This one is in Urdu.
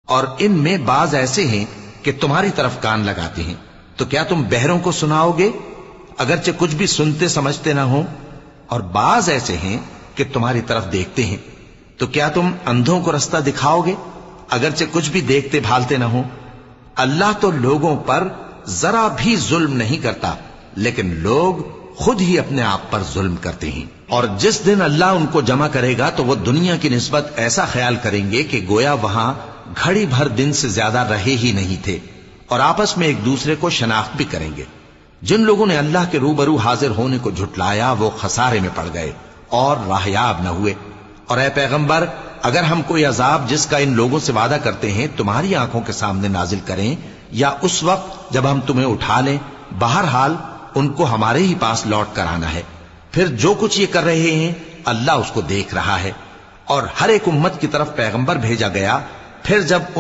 اور ان میں بعض ایسے ہیں کہ تمہاری طرف کان لگاتے ہیں، تو کیا تم بہروں کو سناؤ گے اگرچہ کچھ بھی سنتے سمجھتے نہ ہو؟ اور بعض ایسے ہیں کہ تمہاری طرف دیکھتے ہیں، تو کیا تم اندھوں کو رستہ دکھاؤ گے اگرچہ کچھ بھی دیکھتے بھالتے نہ ہو؟ اللہ تو لوگوں پر ذرا بھی ظلم نہیں کرتا، لیکن لوگ خود ہی اپنے آپ پر ظلم کرتے ہیں۔ اور جس دن اللہ ان کو جمع کرے گا تو وہ دنیا کی نسبت ایسا خیال کریں گے کہ گویا وہاں گھڑی بھر دن سے زیادہ رہے ہی نہیں تھے، اور آپس میں ایک دوسرے کو شناخت بھی کریں گے۔ جن لوگوں نے اللہ کے روبرو حاضر ہونے کو جھٹلایا وہ خسارے میں پڑ گئے اور راہیاب نہ ہوئے۔ اور اے پیغمبر، اگر ہم کوئی عذاب جس کا ان لوگوں سے وعدہ کرتے ہیں تمہاری آنکھوں کے سامنے نازل کریں یا اس وقت جب ہم تمہیں اٹھا لیں، بہرحال ان کو ہمارے ہی پاس لوٹ کر آنا ہے۔ پھر جو کچھ یہ کر رہے ہیں اللہ اس کو دیکھ رہا ہے۔ اور ہر ایک امت کی طرف پیغمبر بھیجا گیا، پھر جب